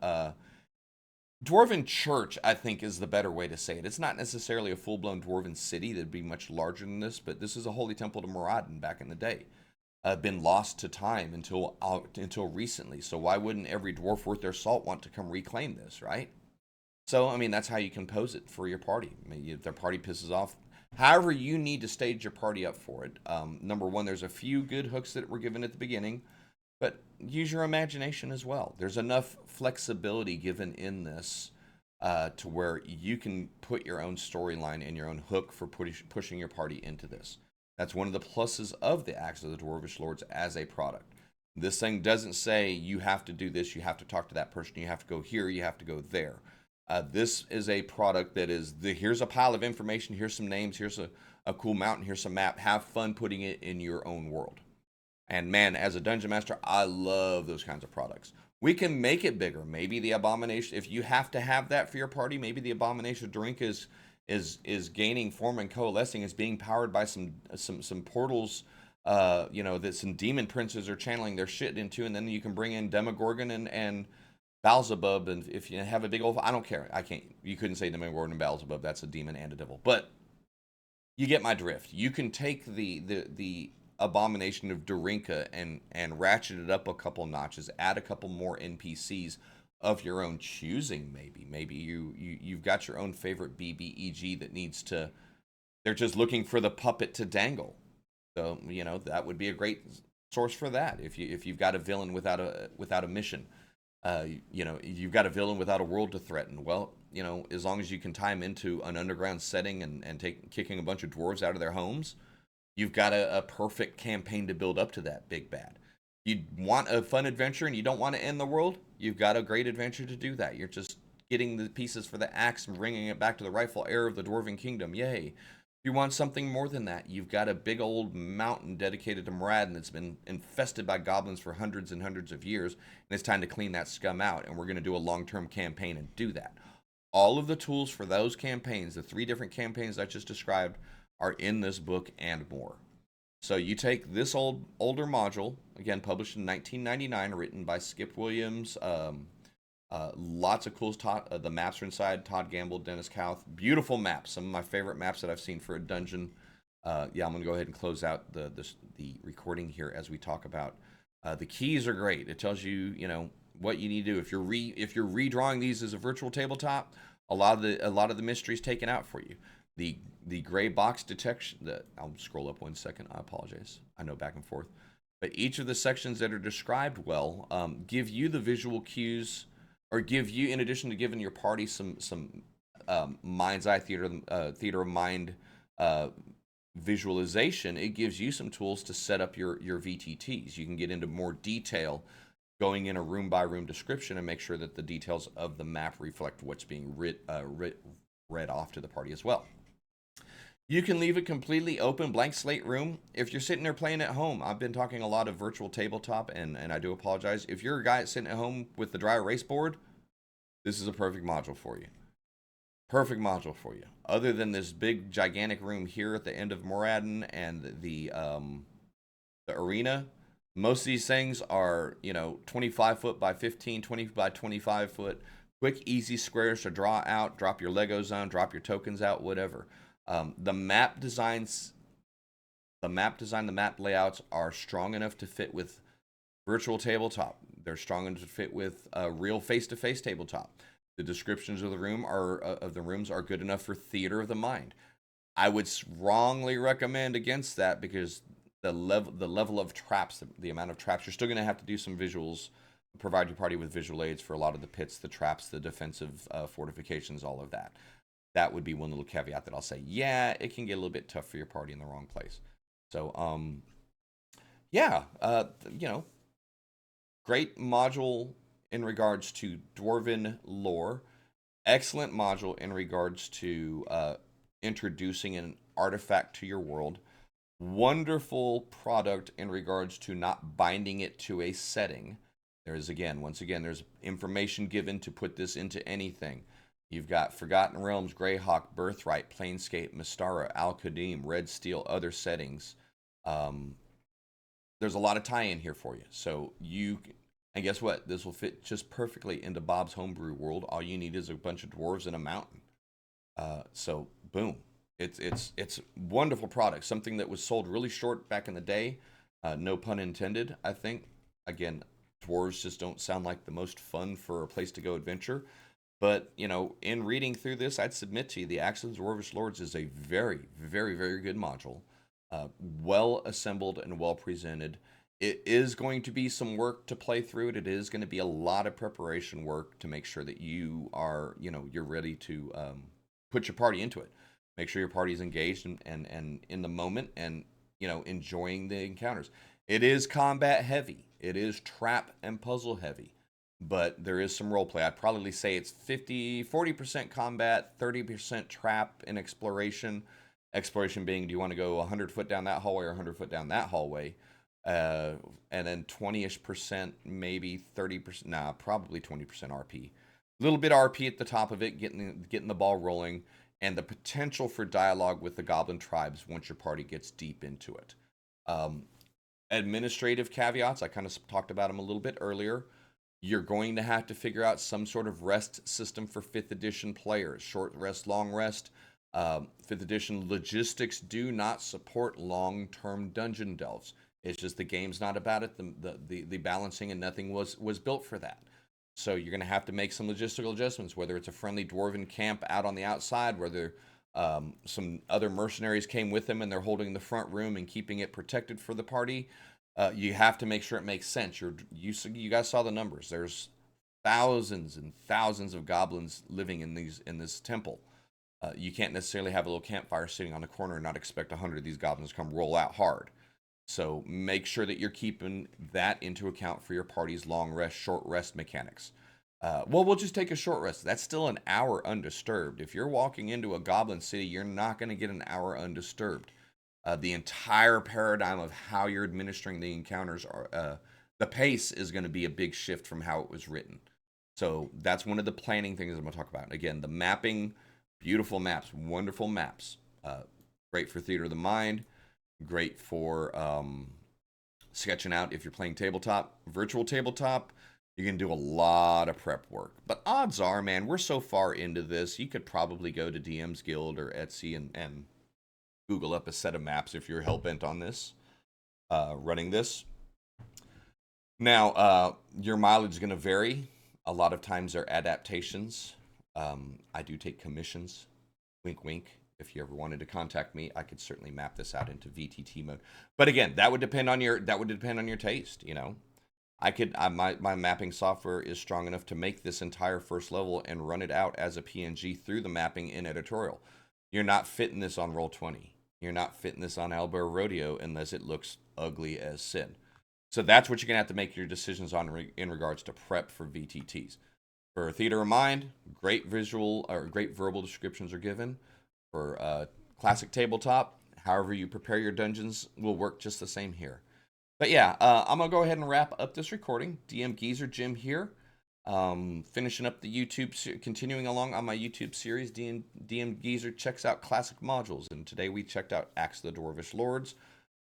S1: church, I think, is the better way to say it. It's not necessarily a full-blown dwarven city. That'd be much larger than this, but this is a holy temple to Moradin back in the day. Been lost to time until recently. So why wouldn't every dwarf worth their salt want to come reclaim this, right? So, that's how you compose it for your party. If their party pisses off, however you need to stage your party up for it. Number one, there's a few good hooks that were given at the beginning, but use your imagination as well. There's enough flexibility given in this to where you can put your own storyline and your own hook for pushing your party into this. That's one of the pluses of the Axe of the Dwarvish Lords as a product. This thing doesn't say you have to do this, you have to talk to that person, you have to go here, you have to go there. This is a product that is, here's a pile of information, here's some names, here's a cool mountain, here's some map. Have fun putting it in your own world. And man, as a dungeon master, I love those kinds of products. We can make it bigger. Maybe the Abomination, if you have to have that for your party, maybe the Abomination of Drink is gaining form and coalescing, is being powered by some portals, that some demon princes are channeling their shit into, and then you can bring in Demogorgon and Beelzebub, and if you have a big old, I don't care. You couldn't say Demogorgon and Beelzebub. That's a demon and a devil. But you get my drift. You can take the Abomination of Dorinka and ratchet it up a couple notches, add a couple more NPCs of your own choosing. Maybe you've got your own favorite BBEG that needs to. They're just looking for the puppet to dangle. So that would be a great source for that. If you've got a villain without a mission. You've got a villain without a world to threaten. Well, as long as you can tie him into an underground setting and kicking a bunch of dwarves out of their homes, you've got a perfect campaign to build up to that big bad. You want a fun adventure and you don't want to end the world, you've got a great adventure to do that. You're just getting the pieces for the axe and bringing it back to the rightful heir of the Dwarven Kingdom. Yay. If you want something more than that, you've got a big old mountain dedicated to Moradin that's been infested by goblins for hundreds and hundreds of years, and it's time to clean that scum out, and we're going to do a long-term campaign and do that. All of the tools for those campaigns, the 3 different campaigns I just described, are in this book and more. So you take this older module, again published in 1999, written by Skip Williams. Lots of cool. The maps are inside. Todd Gamble, Dennis Kauth. Beautiful maps. Some of my favorite maps that I've seen for a dungeon. Yeah, I'm gonna go ahead and close out the recording here as we talk about. The keys are great. It tells you what you need to do. If you're redrawing these as a virtual tabletop, a lot of the mystery is taken out for you. The gray box detection. I'll scroll up 1 second. I apologize. I know back and forth, but each of the sections that are described well give you the visual cues, or give you, in addition to giving your party some mind's eye theater of mind visualization, it gives you some tools to set up your VTTs. You can get into more detail going in a room by room description and make sure that the details of the map reflect what's being read off to the party as well. You can leave a completely open blank slate room if you're sitting there playing at home. I've been talking a lot of virtual tabletop, and I do apologize. If you're a guy sitting at home with the dry erase board, this is a perfect module for you. Perfect module for you. Other than this big gigantic room here at the end of Moradin and the arena, most of these things are 25 foot by 15, 20 by 25 foot, quick easy squares to draw out, drop your Legos on, drop your tokens out, whatever. The map layouts are strong enough to fit with virtual tabletop. They're strong enough to fit with a real face-to-face tabletop. The descriptions of the rooms are good enough for theater of the mind. I would strongly recommend against that, because the level of traps, the amount of traps, you're still going to have to do some visuals, provide your party with visual aids for a lot of the pits, the traps, the defensive fortifications, all of that. That would be one little caveat that I'll say. Yeah, it can get a little bit tough for your party in the wrong place. So, yeah, great module in regards to Dwarven lore. Excellent module in regards to introducing an artifact to your world. Wonderful product in regards to not binding it to a setting. There's there's information given to put this into anything. You've got Forgotten Realms, Greyhawk, Birthright, Planescape, Mystara, Al-Qadim, Red Steel, other settings. There's a lot of tie-in here for you. So and guess what? This will fit just perfectly into Bob's homebrew world. All you need is a bunch of dwarves and a mountain. So boom. It's wonderful product. Something that was sold really short back in the day. No pun intended, I think. Again, dwarves just don't sound like the most fun for a place to go adventure. But, in reading through this, I'd submit to you the Acts of the Dwarvish Lords is a very, very, very good module. Well assembled and well presented. It is going to be some work to play through it. It is going to be a lot of preparation work to make sure that you are, you're ready to put your party into it. Make sure your party's engaged and in the moment and, enjoying the encounters. It is combat heavy. It is trap and puzzle heavy. But there is some role play. I'd probably say it's 40% combat, 30% trap and exploration. Exploration being, do you want to go 100 foot down that hallway or 100 foot down that hallway? And then 20-ish%, maybe 30%, probably 20% RP. A little bit RP at the top of it, getting the ball rolling, and the potential for dialogue with the goblin tribes once your party gets deep into it. Administrative caveats, I kind of talked about them a little bit earlier. You're going to have to figure out some sort of rest system for 5th edition players. Short rest, long rest. 5th edition logistics do not support long-term dungeon delves. It's just the game's not about it. The balancing and nothing was built for that. So you're going to have to make some logistical adjustments, whether it's a friendly dwarven camp out on the outside, whether some other mercenaries came with them and they're holding the front room and keeping it protected for the party. You have to make sure it makes sense. You guys saw the numbers. There's thousands and thousands of goblins living in this temple. You can't necessarily have a little campfire sitting on the corner and not expect 100 of these goblins to come roll out hard. So make sure that you're keeping that into account for your party's long rest, short rest mechanics. Well, we'll just take a short rest. That's still an hour undisturbed. If you're walking into a goblin city, you're not going to get an hour undisturbed. The entire paradigm of how you're administering the encounters are the pace is going to be a big shift from how it was written. So that's one of the planning things I'm going to talk about. Again, the mapping, beautiful maps, wonderful maps. Great for theater of the mind. Great for sketching out if you're playing tabletop, virtual tabletop. You can do a lot of prep work. But odds are, man, we're so far into this, you could probably go to DM's Guild or Etsy and Google up a set of maps if you're hell-bent on this, running this. Now, your mileage is going to vary. A lot of times they're adaptations. I do take commissions. Wink, wink. If you ever wanted to contact me, I could certainly map this out into VTT mode. But again, that would depend on your taste. You know, my mapping software is strong enough to make this entire first level and run it out as a PNG through the mapping in editorial. You're not fitting this on Roll20. You're not fitting this on Owlbear Rodeo unless it looks ugly as sin. So that's what you're going to have to make your decisions on in regards to prep for VTTs. For Theater of Mind, great visual or great verbal descriptions are given. For classic tabletop, however you prepare your dungeons will work just the same here. But yeah, I'm going to go ahead and wrap up this recording. DMGeezerjim here. Finishing up the YouTube, continuing along on my YouTube series, DM Geezer checks out classic modules. And today we checked out Axe of the Dwarvish Lords.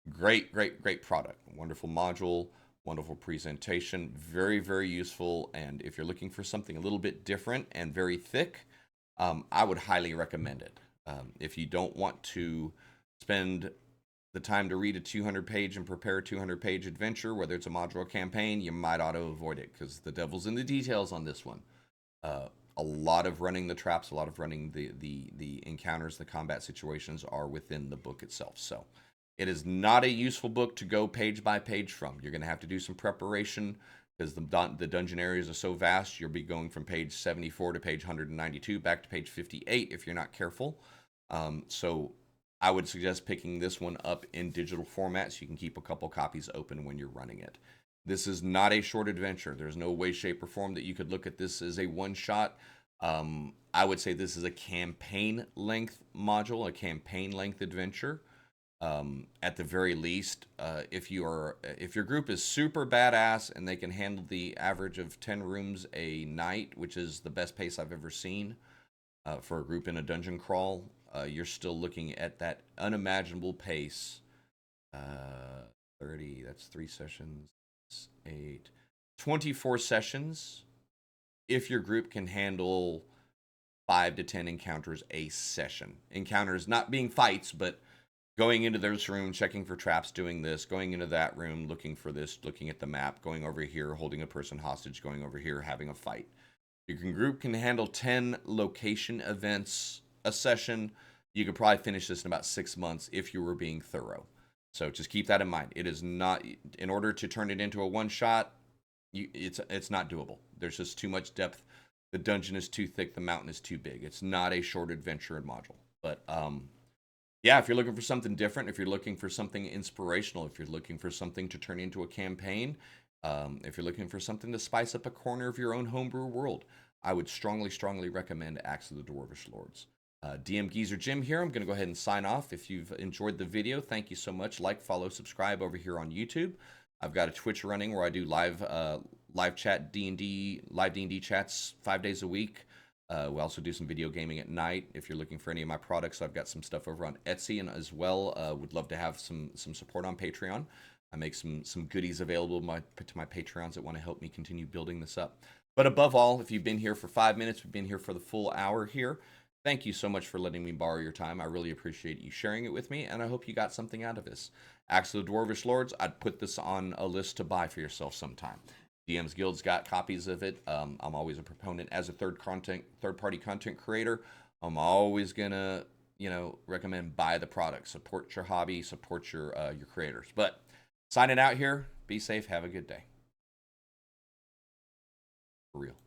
S1: Great, great, great product. Wonderful module, wonderful presentation, very, very useful. And if you're looking for something a little bit different and very thick, I would highly recommend it. If you don't want to spend the time to read a 200-page and prepare a 200-page adventure, whether it's a modular campaign, you might ought to avoid it because the devil's in the details on this one. A lot of running the traps, a lot of running the encounters, the combat situations are within the book itself. So it is not a useful book to go page by page from. You're going to have to do some preparation because the dungeon areas are so vast. You'll be going from page 74 to page 192 back to page 58 if you're not careful. So I would suggest picking this one up in digital format so you can keep a couple copies open when you're running it. This is not a short adventure. There's no way, shape, or form that you could look at this as a one-shot. I would say this is a campaign-length module, a campaign-length adventure. At the very least, if your group is super badass and they can handle the average of 10 rooms a night, which is the best pace I've ever seen for a group in a dungeon crawl, you're still looking at that unimaginable pace. 30, that's 3 sessions, 8, 24 sessions. If your group can handle 5 to 10 encounters a session. Encounters not being fights, but going into this room, checking for traps, doing this, going into that room, looking for this, looking at the map, going over here, holding a person hostage, going over here, having a fight. Your group can handle 10 location events a session. You could probably finish this in about 6 months if you were being thorough. So just keep that in mind. It is not, in order to turn it into a one-shot, it's not doable. There's just too much depth. The dungeon is too thick. The mountain is too big. It's not a short adventure and module. But yeah, if you're looking for something different, if you're looking for something inspirational, if you're looking for something to turn into a campaign, if you're looking for something to spice up a corner of your own homebrew world, I would strongly, strongly recommend Axe of the Dwarvish Lords. DMGeezerjim here. I'm going to go ahead and sign off. If you've enjoyed the video, thank you so much. Like, follow, subscribe over here on YouTube. I've got a Twitch running where I do live chat live D&D chats 5 days a week. We also do some video gaming at night. If you're looking for any of my products, I've got some stuff over on Etsy, and as well, would love to have some support on Patreon. I make some goodies available to my Patreons that want to help me continue building this up. But above all, if you've been here for 5 minutes, we've been here for the full hour here. Thank you so much for letting me borrow your time. I really appreciate you sharing it with me, and I hope you got something out of this. Axe of the Dwarvish Lords, I'd put this on a list to buy for yourself sometime. DM's Guild's got copies of it. I'm always a proponent as a third-party content creator. I'm always gonna, recommend buy the product, support your hobby, support your creators. But signing out here. Be safe. Have a good day. For real.